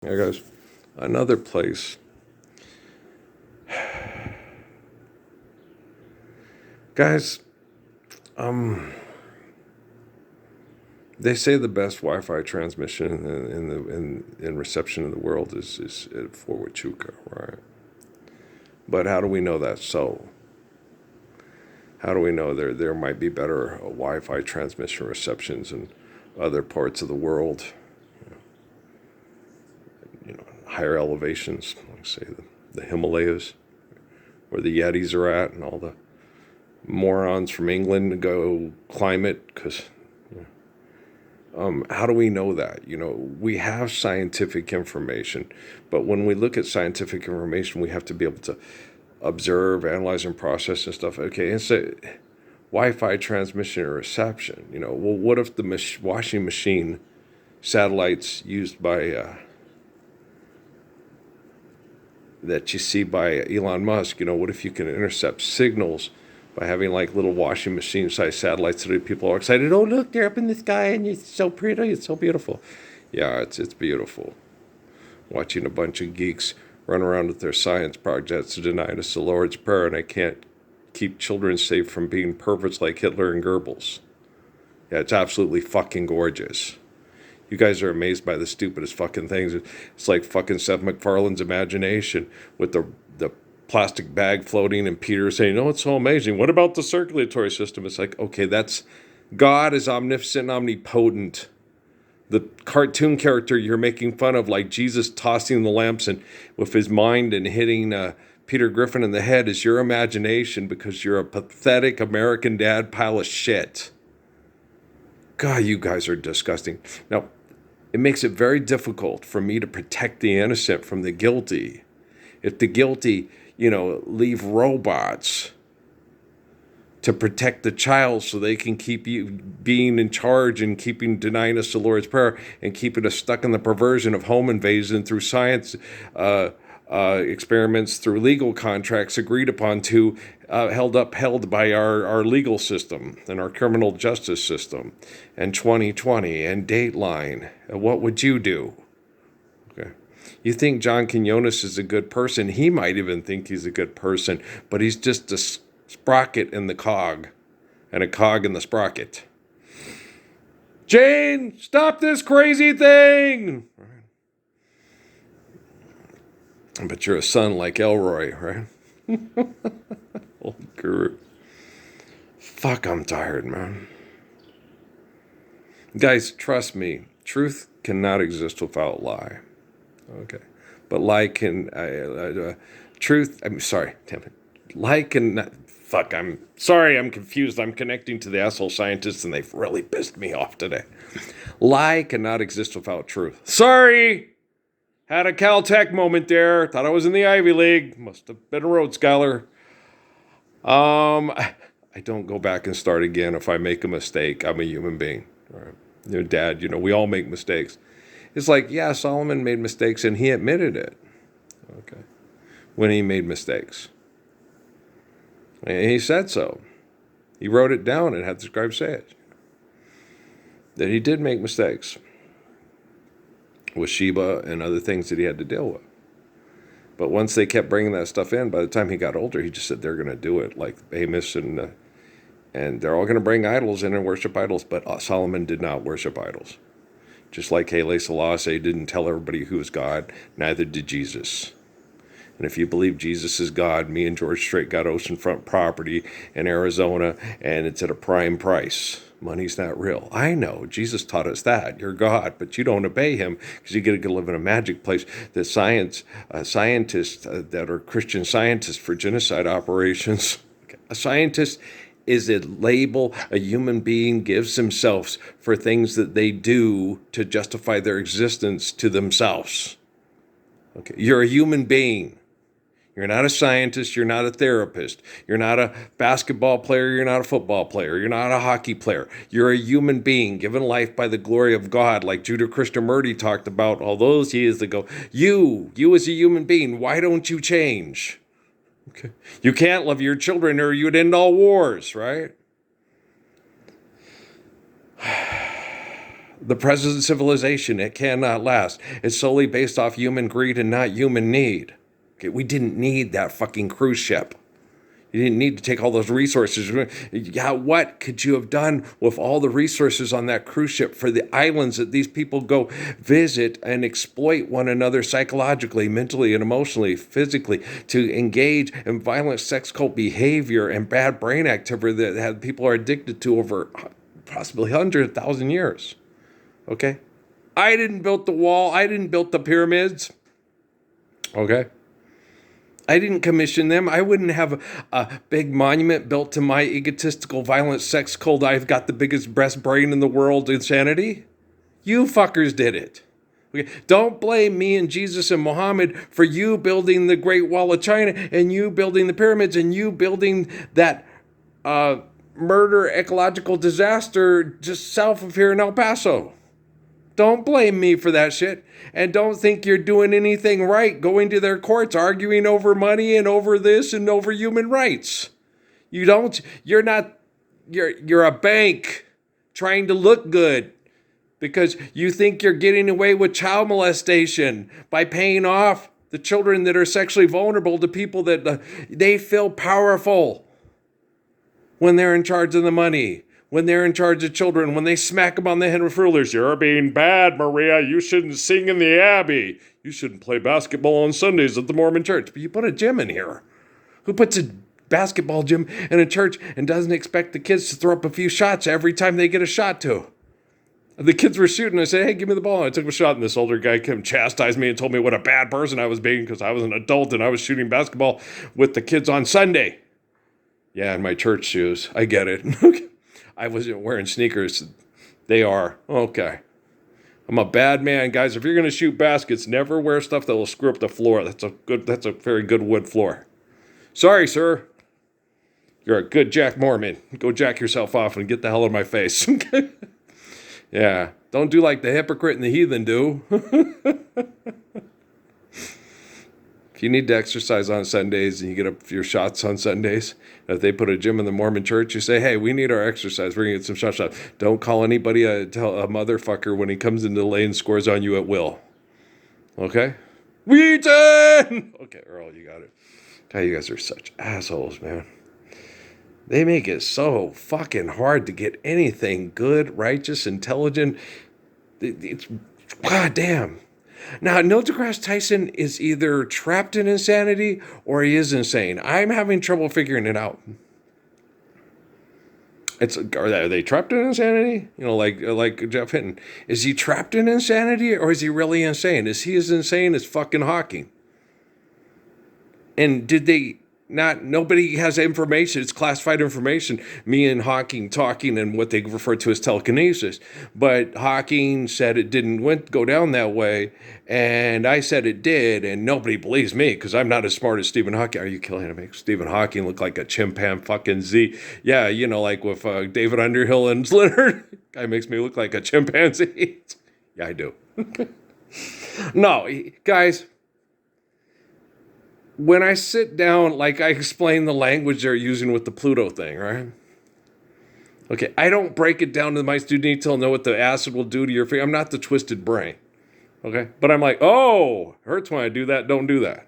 There goes another place. Guys, they say the best Wi-Fi transmission in reception in the world is at Fort Huachuca, right? But how do we know that's so? How do we know there might be better Wi-Fi transmission receptions in other parts of the world? Higher elevations, like say the Himalayas, where the Yetis are at, and all the morons from England to go climb it. Because how do we know that? We have scientific information, but when we look at scientific information, we have to be able to observe, analyze, and process and stuff. Okay, and so Wi-Fi transmission or reception. Well, what if the washing machine satellites used by that you see by Elon Musk? What if you can intercept signals by having like little washing machine sized satellites that people are excited? Oh, look, they're up in the sky and it's so pretty, it's so beautiful. Yeah, it's beautiful. Watching a bunch of geeks run around with their science projects to deny us the Lord's Prayer, and I can't keep children safe from being perverts like Hitler and Goebbels. Yeah, it's absolutely fucking gorgeous. You guys are amazed by the stupidest fucking things. It's like fucking Seth MacFarlane's imagination with the plastic bag floating and Peter saying, "Oh, it's so amazing. What about the circulatory system?" It's like, okay, that's God is omnipotent, omnipotent. The cartoon character you're making fun of, like Jesus tossing the lamps and with his mind and hitting Peter Griffin in the head, is your imagination because you're a pathetic American dad pile of shit. God, you guys are disgusting. Now, it makes it very difficult for me to protect the innocent from the guilty. If the guilty, leave robots to protect the child so they can keep you being in charge and denying us the Lord's Prayer and keeping us stuck in the perversion of home invasion through science experiments, through legal contracts agreed upon to upheld by our legal system and our criminal justice system and 2020 and Dateline. What would you do? Okay. You think John Quinones is a good person? He might even think he's a good person, but he's just a sprocket in the cog, and a cog in the sprocket. Jane, stop this crazy thing! But you're a son like Elroy, right? Old guru. Fuck, I'm tired, man. Guys, trust me. Truth cannot exist without lie. Okay. But lie can... truth... I'm sorry, damn it. Lie can... Fuck, I'm sorry, I'm confused. I'm connecting to the asshole scientists, and they've really pissed me off today. Lie cannot exist without truth. Sorry! Had a Caltech moment there. Thought I was in the Ivy League. Must have been a Rhodes Scholar. I don't go back and start again if I make a mistake. I'm a human being. All right. Dad, we all make mistakes. It's like, yeah, Solomon made mistakes, and he admitted it. Okay. When he made mistakes. And he said so. He wrote it down and had the scribe say it. That he did make mistakes with Sheba and other things that he had to deal with. But once they kept bringing that stuff in, by the time he got older, he just said they're going to do it, like Amos, and they're all going to bring idols in and worship idols. But Solomon did not worship idols. Just like Haile Selassie didn't tell everybody who was God, neither did Jesus. And if you believe Jesus is God, me and George Strait got oceanfront property in Arizona, and it's at a prime price. Money's not real. I know. Jesus taught us that. You're God, but you don't obey him because you get to live in a magic place. The scientists that are Christian scientists for genocide operations, a scientist is a label a human being gives themselves for things that they do to justify their existence to themselves. Okay, you're a human being. You're not a scientist. You're not a therapist. You're not a basketball player. You're not a football player. You're not a hockey player. You're a human being given life by the glory of God, like Judah Krishnamurti talked about all those years ago. You as a human being, why don't you change? Okay. You can't love your children or you'd end all wars, right? The present civilization, it cannot last. It's solely based off human greed and not human need. Okay, we didn't need that fucking cruise ship. You didn't need to take all those resources. Yeah, what could you have done with all the resources on that cruise ship for the islands that these people go visit and exploit one another psychologically, mentally, and emotionally, physically, to engage in violent sex cult behavior and bad brain activity that people are addicted to over possibly 100,000 years? Okay? I didn't build the wall. I didn't build the pyramids. Okay? I didn't commission them. I wouldn't have a big monument built to my egotistical, violent sex cult. I've got the biggest breast brain in the world insanity. You fuckers did it. Okay? Don't blame me and Jesus and Muhammad for you building the Great Wall of China and you building the pyramids and you building that murder ecological disaster just south of here in El Paso. Don't blame me for that shit. And don't think you're doing anything right going to their courts, arguing over money and over this and over human rights. You're a bank trying to look good because you think you're getting away with child molestation by paying off the children that are sexually vulnerable to people that they feel powerful when they're in charge of the money. When they're in charge of children, when they smack them on the head with rulers, you're being bad, Maria. You shouldn't sing in the Abbey. You shouldn't play basketball on Sundays at the Mormon church. But you put a gym in here. Who puts a basketball gym in a church and doesn't expect the kids to throw up a few shots every time they get a shot to? The kids were shooting. I said, hey, give me the ball. And I took a shot, and this older guy came and chastised me and told me what a bad person I was being because I was an adult and I was shooting basketball with the kids on Sunday. Yeah, in my church shoes. I get it. I wasn't wearing sneakers. They are. Okay. I'm a bad man. Guys, if you're going to shoot baskets, never wear stuff that will screw up the floor. That's a very good wood floor. Sorry, sir. You're a good Jack Mormon. Go jack yourself off and get the hell out of my face. Yeah. Don't do like the hypocrite and the heathen do. If you need to exercise on Sundays and you get up your shots on Sundays, if they put a gym in the Mormon church, you say, hey, we need our exercise. We're going to get some shots. Don't call anybody a motherfucker when he comes into the lane and scores on you at will. Okay? Wheaton! Okay, Earl, you got it. God, you guys are such assholes, man. They make it so fucking hard to get anything good, righteous, intelligent. It's goddamn. Now, Neil deGrasse Tyson is either trapped in insanity or he is insane. I'm having trouble figuring it out. Are they trapped in insanity? You know, like Jeff Hinton. Is he trapped in insanity or is he really insane? Is he as insane as fucking Hawking? And did they not? Nobody has information. It's classified information. Me and Hawking talking and what they refer to as telekinesis. But Hawking said it didn't go down that way, and I said it did, and nobody believes me because I'm not as smart as Stephen Hawking. Are you killing him? Make Stephen Hawking look like a chimpanzee fucking Z. Yeah, you know, like with David Underhill and Leonard. Guy makes me look like a chimpanzee. Yeah, I do. No, guys. When I sit down, like I explain the language they're using with the Pluto thing, right? Okay, I don't break it down to the most detail, know what the acid will do to your face. I'm not the twisted brain, okay? But I'm like, oh, hurts when I do that, don't do that.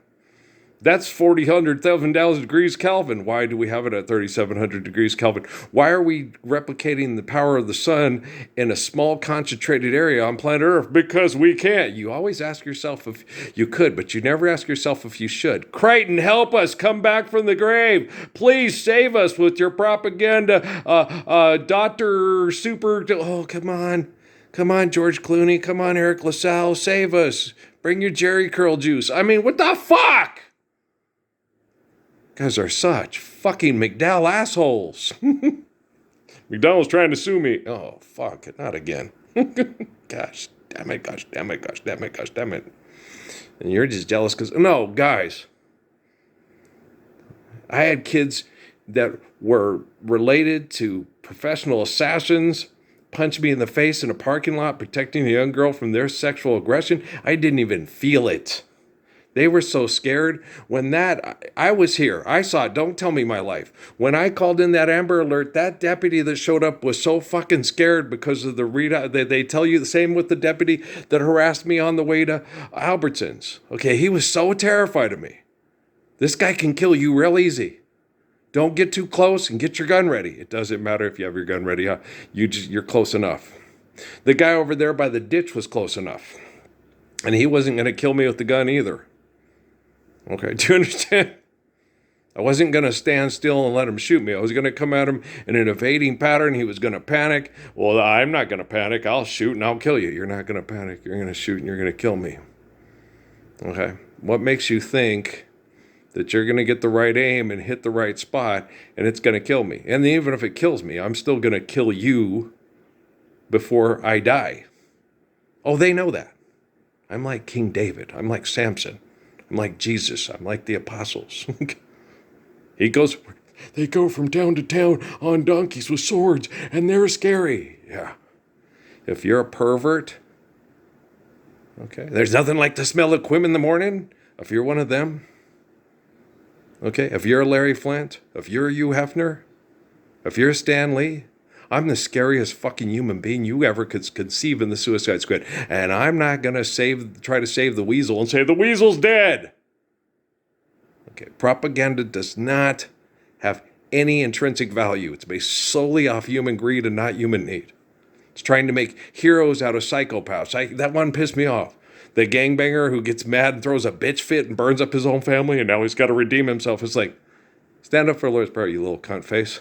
That's 4,100,000 degrees Kelvin. Why do we have it at 3,700 degrees Kelvin? Why are we replicating the power of the sun in a small concentrated area on planet Earth? Because we can't. You always ask yourself if you could, but you never ask yourself if you should. Crichton, help us. Come back from the grave. Please save us with your propaganda. Dr. Super. Oh, come on. Come on, George Clooney. Come on, Eric LaSalle. Save us. Bring your Jerry curl juice. I mean, what the fuck? Guys are such fucking McDowell assholes. McDowell's trying to sue me. Oh, fuck it. Not again. Gosh, damn it, gosh, damn it, gosh, damn it, gosh, damn it. And you're just jealous because... No, guys. I had kids that were related to professional assassins punch me in the face in a parking lot protecting a young girl from their sexual aggression. I didn't even feel it. They were so scared. When I was here, I saw it. Don't tell me my life. When I called in that Amber Alert, that deputy that showed up was so fucking scared because of the readout. They tell you the same with the deputy that harassed me on the way to Albertsons. Okay, he was so terrified of me. This guy can kill you real easy. Don't get too close and get your gun ready. It doesn't matter if you have your gun ready. Huh? You're close enough. The guy over there by the ditch was close enough. And he wasn't going to kill me with the gun either. Okay, do you understand? I wasn't going to stand still and let him shoot me. I was going to come at him in an evading pattern. He was going to panic. Well, I'm not going to panic. I'll shoot and I'll kill you. You're not going to panic. You're going to shoot and you're going to kill me. Okay, what makes you think that you're going to get the right aim and hit the right spot and it's going to kill me? And even if it kills me, I'm still going to kill you before I die. Oh, they know that. I'm like King David. I'm like Samson. I'm like Jesus. I'm like the apostles. They go from town to town on donkeys with swords, and they're scary. Yeah. If you're a pervert, okay, there's nothing like the smell of Quim in the morning. If you're one of them, okay, if you're a Larry Flint, if you're a Hugh Hefner, if you're a Stan Lee, I'm the scariest fucking human being you ever could conceive in the Suicide Squad. And I'm not going to try to save the weasel and say, the weasel's dead. Okay, propaganda does not have any intrinsic value. It's based solely off human greed and not human need. It's trying to make heroes out of psychopaths. That one pissed me off. The gangbanger who gets mad and throws a bitch fit and burns up his own family and now he's got to redeem himself. It's like, stand up for Lord's Prayer, you little cunt face.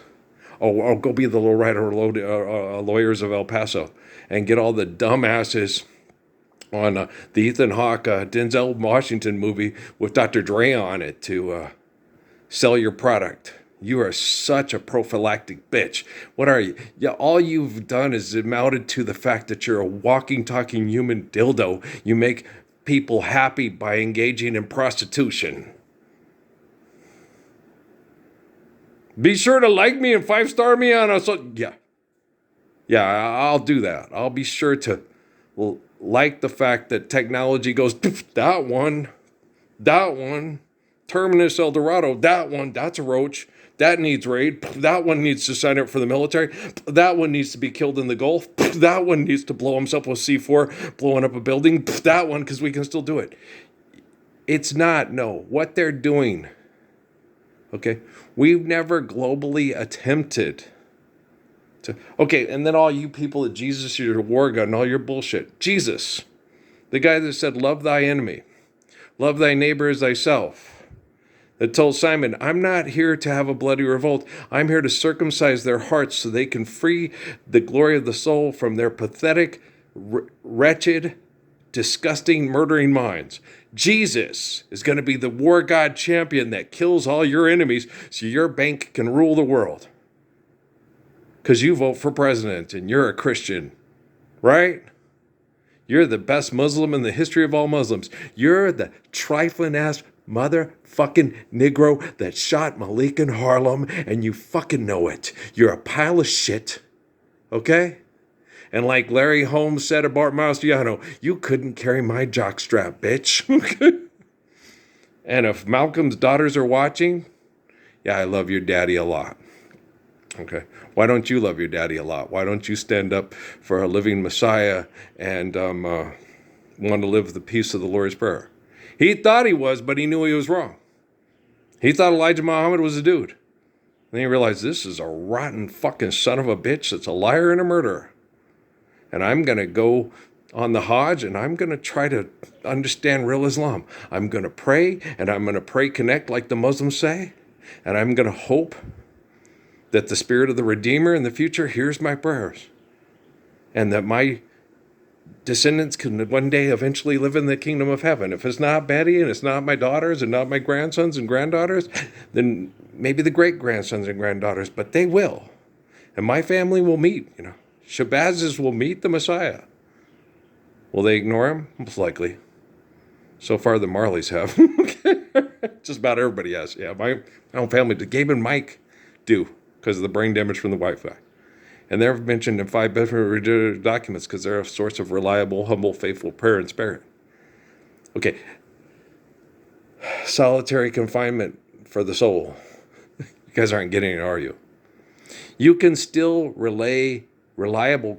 Oh, go be the lawyers of El Paso and get all the dumbasses on the Ethan Hawke Denzel Washington movie with Dr. Dre on it to sell your product. You are such a prophylactic bitch. What are you? Yeah, all you've done is amounted to the fact that you're a walking, talking human dildo. You make people happy by engaging in prostitution. Be sure to like me and 5-star me on us. Yeah, I'll do that. I'll be sure to like the fact that technology goes, that one, Terminus El Dorado, that's a roach. That needs raid. That one needs to sign up for the military. That one needs to be killed in the Gulf. That one needs to blow himself with C4, blowing up a building. That one, because we can still do it. It's not, no. What they're doing, okay, we've never globally attempted to, okay, and then all you people that Jesus is your war gun, all your bullshit. Jesus, the guy that said, love thy enemy, love thy neighbor as thyself, that told Simon, I'm not here to have a bloody revolt. I'm here to circumcise their hearts so they can free the glory of the soul from their pathetic, wretched, disgusting, murdering minds. Jesus is going to be the war god champion that kills all your enemies so your bank can rule the world. Because you vote for president and you're a Christian, right? You're the best Muslim in the history of all Muslims. You're the trifling-ass motherfucking Negro that shot Malik in Harlem, and you fucking know it. You're a pile of shit, okay? And like Larry Holmes said about Marciano, you couldn't carry my jockstrap, bitch. And if Malcolm's daughters are watching, yeah, I love your daddy a lot. Okay, why don't you love your daddy a lot? Why don't you stand up for a living Messiah and want to live the peace of the Lord's Prayer? He thought he was, but he knew he was wrong. He thought Elijah Muhammad was a dude. Then he realized this is a rotten fucking son of a bitch that's a liar and a murderer. And I'm going to go on the Hajj and I'm going to try to understand real Islam. I'm going to pray and I'm going to pray connect like the Muslims say. And I'm going to hope that the spirit of the Redeemer in the future hears my prayers. And that my descendants can one day eventually live in the kingdom of heaven. If it's not Betty and it's not my daughters and not my grandsons and granddaughters, then maybe the great-grandsons and granddaughters, but they will. And my family will meet, Shabazz will meet the Messiah. Will they ignore him? Most likely. So far, the Marleys have. Just about everybody has. Yeah, my own family, Gabe and Mike do, because of the brain damage from the Wi-Fi. And they're mentioned in 5 different documents because they're a source of reliable, humble, faithful prayer and spirit. Okay. solitary confinement for the soul. You guys aren't getting it, are you? You can still relay reliable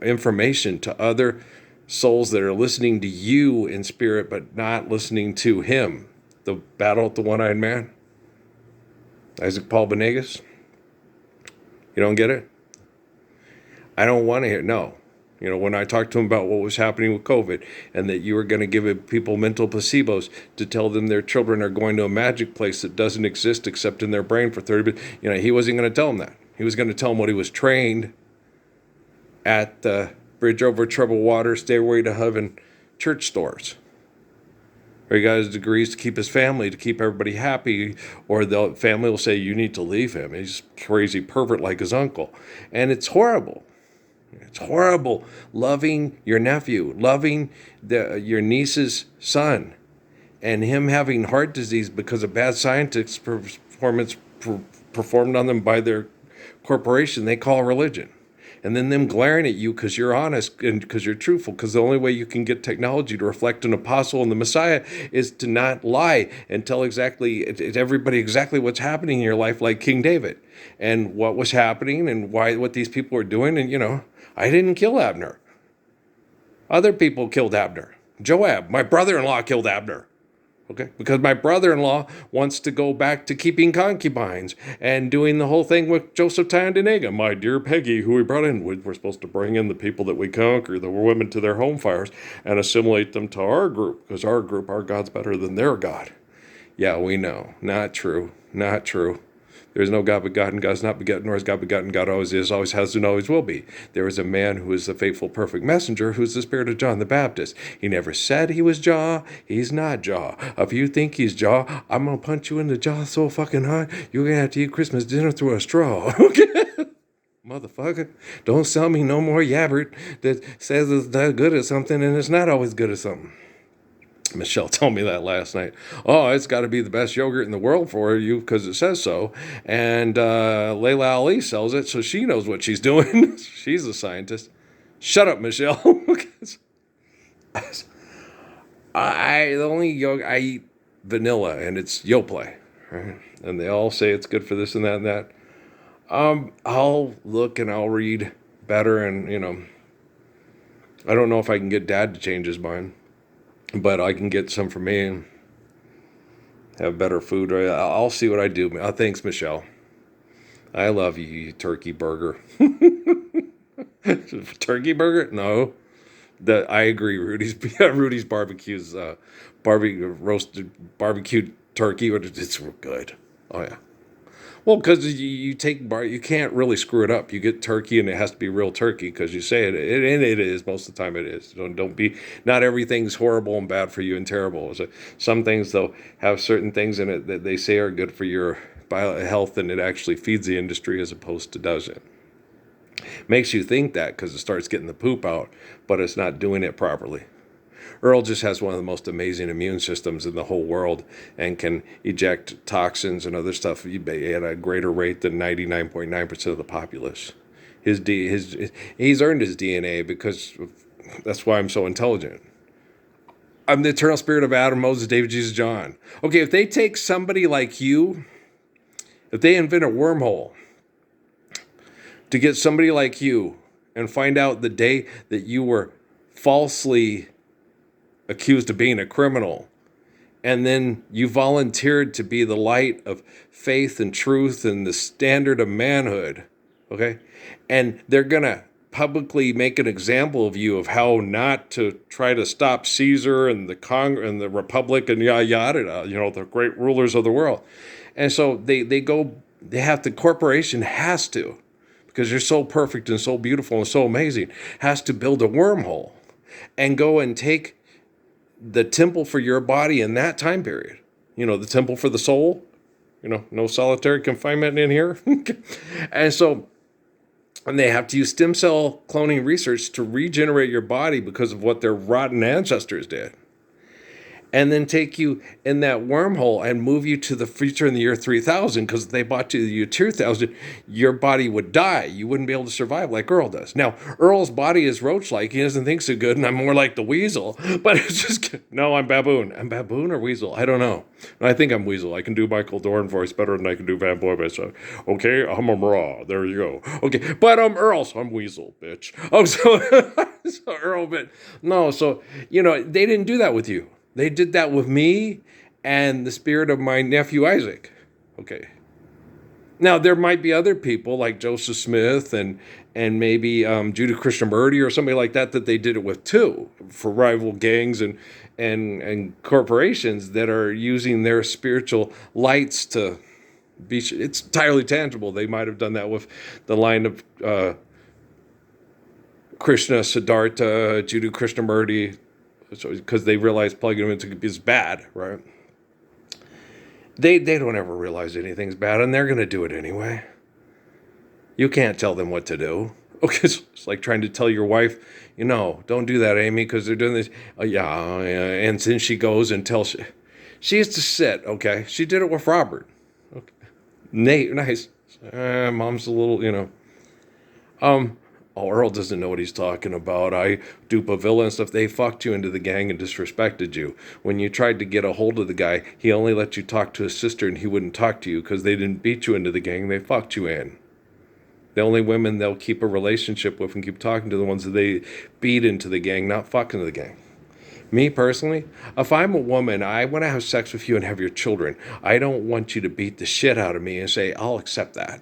information to other souls that are listening to you in spirit, but not listening to him. The battle at the one-eyed man. Isaac Paul Benegas. You don't get it? I don't want to hear. No. When I talked to him about what was happening with COVID and that you were going to give people mental placebos to tell them their children are going to a magic place that doesn't exist except in their brain for 30 minutes, he wasn't going to tell them that. He was going to tell them what he was trained at the Bridge Over Troubled Water, Stairway to Heaven church stores. Or he got his degrees to keep his family, to keep everybody happy, or the family will say, you need to leave him. He's a crazy pervert like his uncle. And it's horrible. It's horrible loving your nephew, loving your niece's son, and him having heart disease because of bad scientific performance performed on them by their corporation they call religion. And then them glaring at you because you're honest and because you're truthful, because the only way you can get technology to reflect an apostle and the Messiah is to not lie and tell everybody exactly what's happening in your life, like King David, and what was happening and what these people are doing. And, I didn't kill Abner. Other people killed Abner. Joab, my brother-in-law, killed Abner. Okay, because my brother-in-law wants to go back to keeping concubines and doing the whole thing with Joseph Tandinega, my dear Peggy, who we brought in. We're supposed to bring in the people that we conquer, that were women, to their home fires and assimilate them to our group, because our God's better than their God. Yeah, we know. Not true. Not true. There is no God but God, and God is not begotten, nor is God begotten. God always is, always has, and always will be. There is a man who is the faithful, perfect messenger, who is the spirit of John the Baptist. He never said he was Jah. He's not Jah. If you think he's Jah, I'm going to punch you in the jaw so fucking hard, you're going to have to eat Christmas dinner through a straw. Okay? Motherfucker, don't sell me no more yabbert that says it's that good at something, and it's not always good at something. Michelle told me that last night. Oh, it's got to be the best yogurt in the world for you because it says so. And Layla Ali sells it, so she knows what she's doing. She's a scientist. Shut up, Michelle. The only yogurt I eat vanilla, and it's Yoplait. Right? And they all say it's good for this and that and that. I'll look and I'll read better, and I don't know if I can get Dad to change his mind. But I can get some for me and have better food. I'll see what I do. Thanks, Michelle. I love you, you turkey burger. Turkey burger? No. I agree. Rudy's barbecue's roasted barbecued turkey. It's good. Oh yeah. Well, because you can't really screw it up. You get turkey, and it has to be real turkey because you say it, and it is most of the time. It is. Not everything's horrible and bad for you and terrible. So some things though have certain things in it that they say are good for your health, and it actually feeds the industry as opposed to doesn't. Makes you think that because it starts getting the poop out, but it's not doing it properly. Earl just has one of the most amazing immune systems in the whole world and can eject toxins and other stuff at a greater rate than 99.9% of the populace. He's earned his DNA because that's why I'm so intelligent. I'm the eternal spirit of Adam, Moses, David, Jesus, John. Okay, if they take somebody like you, if they invent a wormhole to get somebody like you and find out the day that you were falsely accused of being a criminal, and then you volunteered to be the light of faith and truth and the standard of manhood, okay? And they're going to publicly make an example of you of how not to try to stop Caesar and the and the Republic and yada yada, the great rulers of the world. And so the corporation has to, because you're so perfect and so beautiful and so amazing, has to build a wormhole and go and take the temple for your body in that time period, the temple for the soul, no solitary confinement in here. And they have to use stem cell cloning research to regenerate your body because of what their rotten ancestors did. and then take you in that wormhole and move you to the future in the year 3000, because if they bought you to the year 2000, your body would die. You wouldn't be able to survive like Earl does. Now, Earl's body is roach-like. He doesn't think so good, and I'm more like the weasel. But it's just, no, I'm baboon. I'm baboon or weasel? I don't know. I think I'm weasel. I can do Michael Dorn voice better than I can do Van Boy voice. Okay, I'm a raw. There you go. Okay, but I'm Earl, so I'm weasel, bitch. Oh, so Earl, but no, so, they didn't do that with you. They did that with me and the spirit of my nephew Isaac. Okay. Now, there might be other people like Joseph Smith and maybe Judah Krishnamurti or somebody like that they did it with too, for rival gangs and corporations that are using their spiritual lights to be. It's entirely tangible. They might have done that with the line of Krishna, Siddhartha, Judah Krishnamurti, because they realize plugging them into is bad, right? They don't ever realize anything's bad, and they're going to do it anyway. You can't tell them what to do. Okay, it's like trying to tell your wife, don't do that, Amy, because they're doing this. Yeah, and then she goes and tells she has to sit. Okay, she did it with Robert. Okay, Nate, nice. Mom's a little, Oh, Earl doesn't know what he's talking about. I dupe a villa and stuff. They fucked you into the gang and disrespected you. When you tried to get a hold of the guy, he only let you talk to his sister, and he wouldn't talk to you because they didn't beat you into the gang. They fucked you in. The only women they'll keep a relationship with and keep talking to the ones that they beat into the gang, not fucking the gang. Me personally, if I'm a woman, I want to have sex with you and have your children. I don't want you to beat the shit out of me and say, I'll accept that.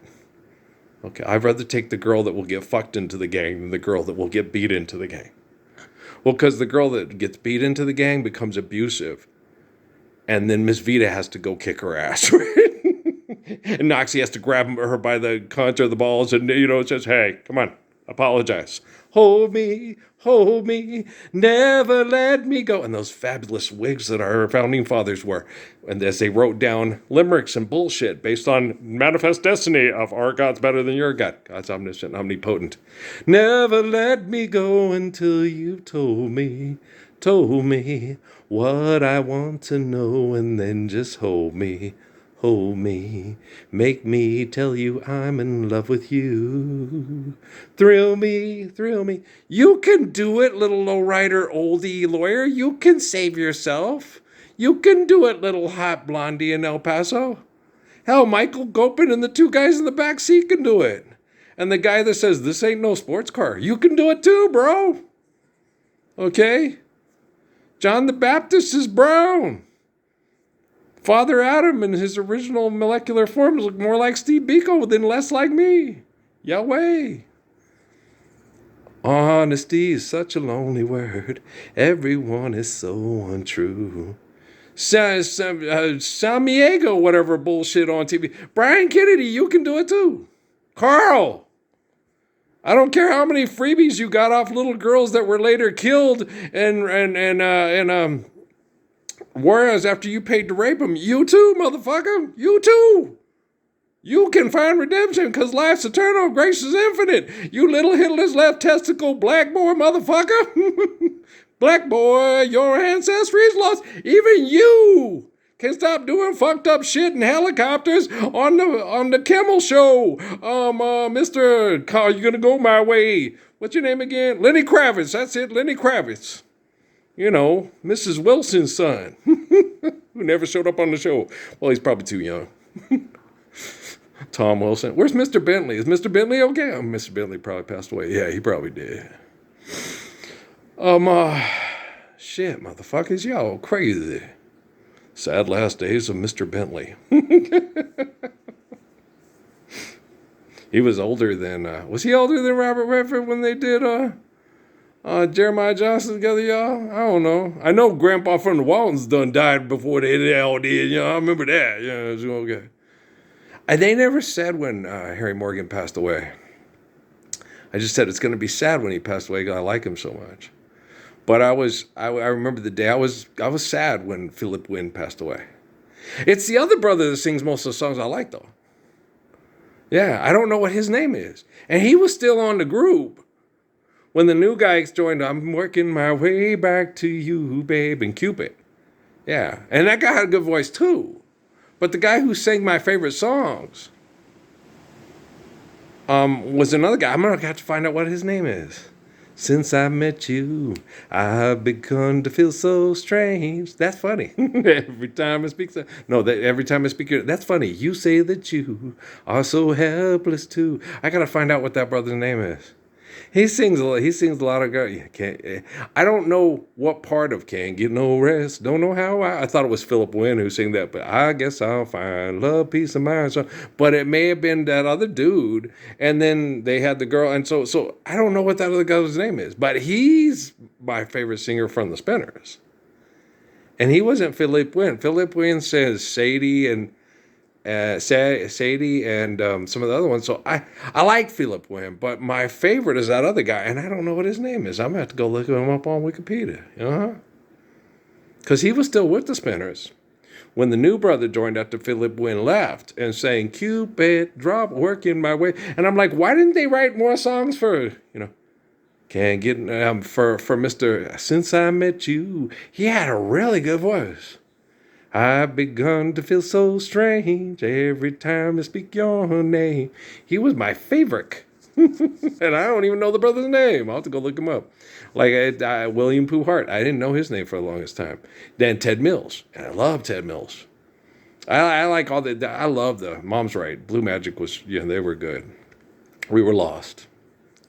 Okay, I'd rather take the girl that will get fucked into the gang than the girl that will get beat into the gang. Well, because the girl that gets beat into the gang becomes abusive. And then Miss Vita has to go kick her ass, right? And Noxie has to grab her by the contour of the balls and, says, hey, come on, apologize. Hold me, never let me go. And those fabulous wigs that our founding fathers wore. And as they wrote down limericks and bullshit based on manifest destiny of our God's better than your God. God's omniscient, omnipotent. Never let me go until you've told me what I want to know, and then just hold me, make me tell you I'm in love with you. Thrill me. You can do it, little lowrider oldie lawyer. You can save yourself. You can do it, little hot blondie in El Paso. Hell, Michael Gopin and the two guys in the back seat can do it. And the guy that says, this ain't no sports car, you can do it too, bro. Okay? John the Baptist is brown. Father Adam in his original molecular forms look more like Steve Biko than less like me. Yahweh. Honesty is such a lonely word. Everyone is so untrue. San Diego, whatever bullshit on TV. Brian Kennedy, you can do it too. Carl. I don't care how many freebies you got off little girls that were later killed and whereas after you paid to rape them, you too, motherfucker, you too. You can find redemption because life's eternal, grace is infinite. You little hitless left testicle black boy motherfucker. Black boy, your ancestry is lost. Even you can stop doing fucked up shit in helicopters on the Kimmel show. Mr. Carl, you gonna go my way. What's your name again? Lenny Kravitz. That's it, Lenny Kravitz. Mrs. Wilson's son, who never showed up on the show. Well, he's probably too young. Tom Wilson. Where's Mr. Bentley? Is Mr. Bentley okay? Oh, Mr. Bentley probably passed away. Yeah, he probably did. Shit, motherfuckers, y'all crazy. Sad last days of Mr. Bentley. He was older than, was he older than Robert Redford when they did, Jeremiah Johnson together, y'all? I don't know. I know Grandpa from the Waltons done died before they all did. I remember that. It was okay. And they never said when Harry Morgan passed away. I just said it's going to be sad when he passed away because I like him so much. But I remember the day I was sad when Philip Wynne passed away. It's the other brother that sings most of the songs I like, though. Yeah, I don't know what his name is. And he was still on the group when the new guy joined. I'm working my way back to you, babe, and Cupid. Yeah, and that guy had a good voice too. But the guy who sang my favorite songs was another guy. I'm gonna have to find out what his name is. Since I met you, I've begun to feel so strange. That's funny. Every time I speak, every time I speak, that's funny. You say that you are so helpless too. I gotta find out what that brother's name is. He sings a lot. He sings a lot of girl. I don't know what part of "Can't Get No Rest." Don't know how. I thought it was Philip Wynne who sang that, but I guess I'll find love, peace of mind. So, but it may have been that other dude. And then they had the girl, and so I don't know what that other guy's name is, but he's my favorite singer from the Spinners. And he wasn't Philip Wynne. Philip Wynne says Sadie and Sadie and some of the other ones. So I like Philip Wynne, but my favorite is that other guy, and I don't know what his name is. I'm going to have to go look him up on Wikipedia. Because he was still with the Spinners when the new brother joined after Philip Wynne left and saying, Cupid, drop work in my way. And I'm like, why didn't they write more songs for, can't get, for Mr. Since I Met You? He had a really good voice. I've begun to feel so strange every time I speak your name. He was my favorite. And I don't even know the brother's name. I'll have to go look him up. Like William Pooh Hart. I didn't know his name for the longest time. Then Ted Mills. And I love Ted Mills. I like all the, I love the, Mom's right. Blue Magic was, they were good. We were lost.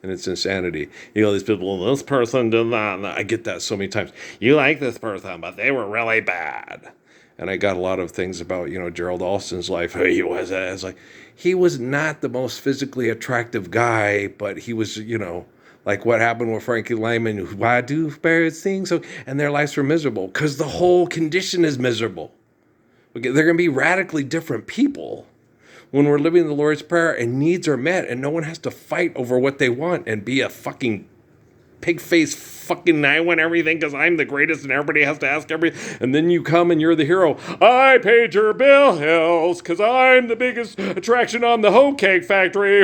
And it's insanity. These people, this person did that. I get that so many times. You like this person, but they were really bad. And I got a lot of things about, Gerald Alston's life. He was, it's like, he was not the most physically attractive guy, but he was, like what happened with Frankie Lyman. Why do birds sing so? And their lives were miserable because the whole condition is miserable. Okay, they're going to be radically different people when we're living the Lord's Prayer and needs are met and no one has to fight over what they want and be a fucking pig-faced fucking I want everything because I'm the greatest and everybody has to ask everything. And then you come and you're the hero. I paid your bills because I'm the biggest attraction on the hoe cake factory.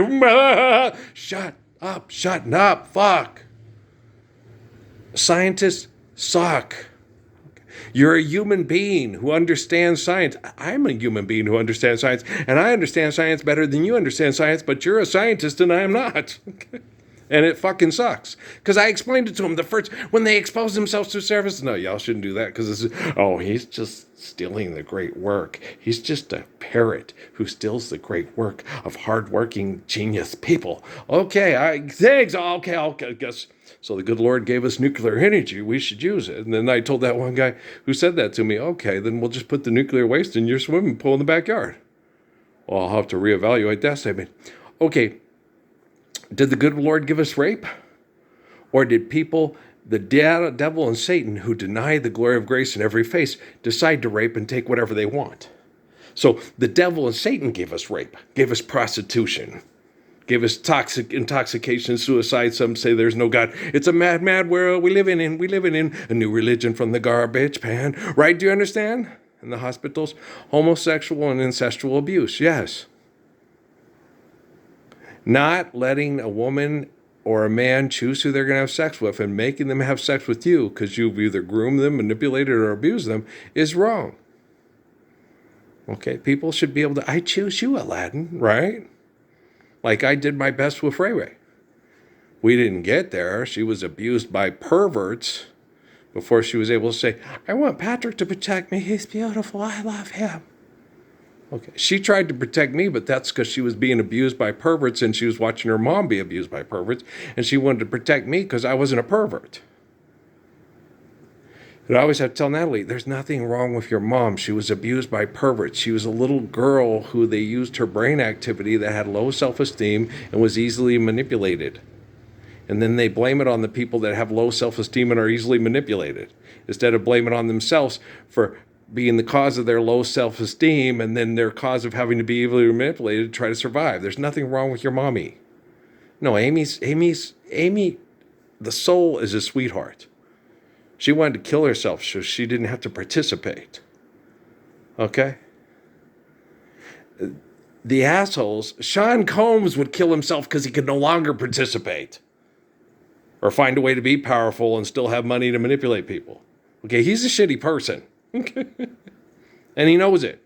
Shut up, fuck. Scientists suck. You're a human being who understands science. I'm a human being who understands science, and I understand science better than you understand science, but you're a scientist and I am not. And it fucking sucks. Because I explained it to them when they expose themselves to service. No, y'all shouldn't do that because he's just stealing the great work. He's just a parrot who steals the great work of hardworking genius people. Okay, thanks. Okay, I guess. So the good Lord gave us nuclear energy. We should use it. And then I told that one guy who said that to me, okay, then we'll just put the nuclear waste in your swimming pool in the backyard. Well, I'll have to reevaluate that statement. Okay. Did the good Lord give us rape? Or did people, the devil and Satan, who deny the glory of grace in every face, decide to rape and take whatever they want? So the devil and Satan gave us rape, gave us prostitution, gave us toxic intoxication, suicide. Some say there's no God. It's a mad, mad world we live in a new religion from the garbage pan. Right? Do you understand? In the hospitals, homosexual and incestual abuse. Yes. Not letting a woman or a man choose who they're going to have sex with and making them have sex with you because you've either groomed them, manipulated, or abused them is wrong. Okay, people should be able to, I choose you, Aladdin, right? Like I did my best with Ray Ray. We didn't get there. She was abused by perverts before she was able to say, I want Patrick to protect me. He's beautiful. I love him. Okay. She tried to protect me, but that's because she was being abused by perverts and she was watching her mom be abused by perverts, and she wanted to protect me because I wasn't a pervert. And I always have to tell Natalie, there's nothing wrong with your mom. She was abused by perverts. She was a little girl who they used her brain activity that had low self-esteem and was easily manipulated. And then they blame it on the people that have low self-esteem and are easily manipulated, instead of blaming it on themselves for being the cause of their low self-esteem and then their cause of having to be easily manipulated to try to survive. There's nothing wrong with your mommy. No, Amy, the soul is a sweetheart. She wanted to kill herself so she didn't have to participate. Okay? The assholes, Sean Combs would kill himself because he could no longer participate or find a way to be powerful and still have money to manipulate people. Okay, he's a shitty person. And he knows it.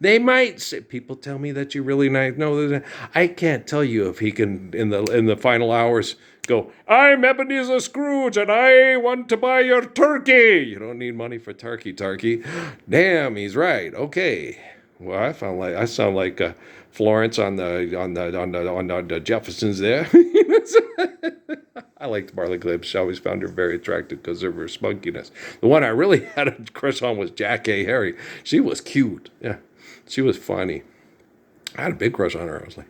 They might say, people tell me that you're really nice. No, I can't tell you if he can, in the final hours, go, I'm Ebenezer Scrooge and I want to buy your turkey. You don't need money for turkey. Damn, he's right. Okay. Well, I sound like Florence on the Jeffersons there. I liked Marla Gibbs. I always found her very attractive because of her spunkiness. The one I really had a crush on was Jack A. Harry. She was cute. Yeah, she was funny. I had a big crush on her. I was like,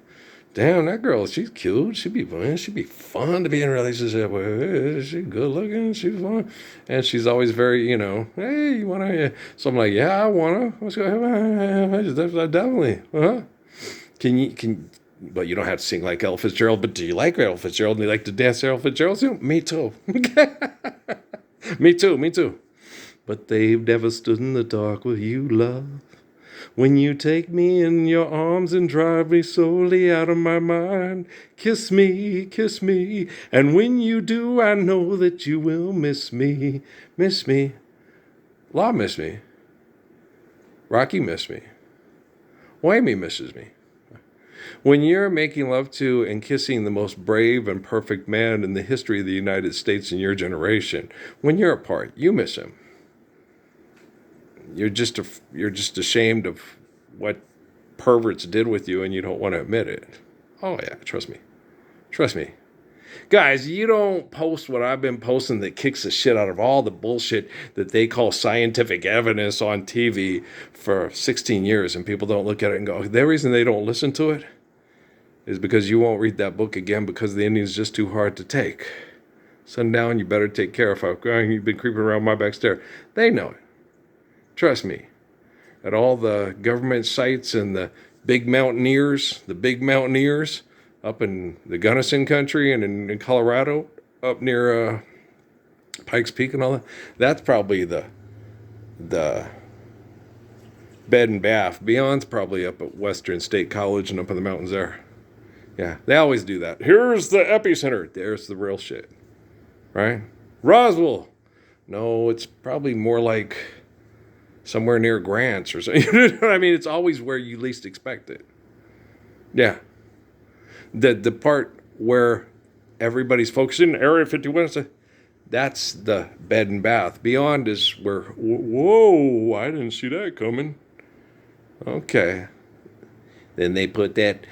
damn, that girl, she's cute. She'd be fun. She'd be fun to be in a relationship with. She's good looking. She's fun. And she's always very, hey, you want to? So I'm like, yeah, I want to. Let's go. Definitely. Uh-huh. But you don't have to sing like Ella Fitzgerald, but do you like Ella Fitzgerald and you like to dance Ella Fitzgerald too? Me too. Me too. But they've never stood in the dark with you, love. When you take me in your arms and drive me slowly out of my mind. Kiss me. And when you do, I know that you will miss me. Miss me. Law miss me. Rocky miss me. Whammy misses me. When you're making love to and kissing the most brave and perfect man in the history of the United States in your generation, when you're apart, you miss him. You're just ashamed of what perverts did with you and you don't want to admit it. Oh yeah, trust me. Guys, you don't post what I've been posting that kicks the shit out of all the bullshit that they call scientific evidence on TV for 16 years and people don't look at it and go, the reason they don't listen to it is because you won't read that book again because the ending's just too hard to take. Sundown, you better take care of how you've been creeping around my back stair. They know it. Trust me. At all the government sites and the big mountaineers up in the Gunnison country and in Colorado, up near Pikes Peak and all that, that's probably the bed and bath. Beyond's probably up at Western State College and up in the mountains there. Yeah, they always do that. Here's the epicenter. There's the real shit. Right? Roswell. No, it's probably more like somewhere near Grants or something. You know what I mean? It's always where you least expect it. Yeah. The part where everybody's focusing, Area 51, that's the bed and bath. Beyond is where, whoa, I didn't see that coming. Okay. Then they put that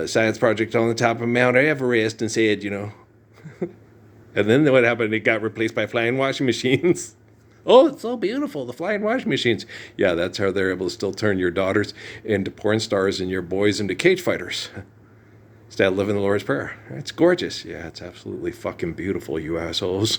science project on the top of Mount Everest and said, and then what happened? It got replaced by flying washing machines. Oh, it's so beautiful, the flying washing machines. Yeah, that's how they're able to still turn your daughters into porn stars and your boys into cage fighters. Instead of living the Lord's Prayer. It's gorgeous. Yeah, it's absolutely fucking beautiful, you assholes.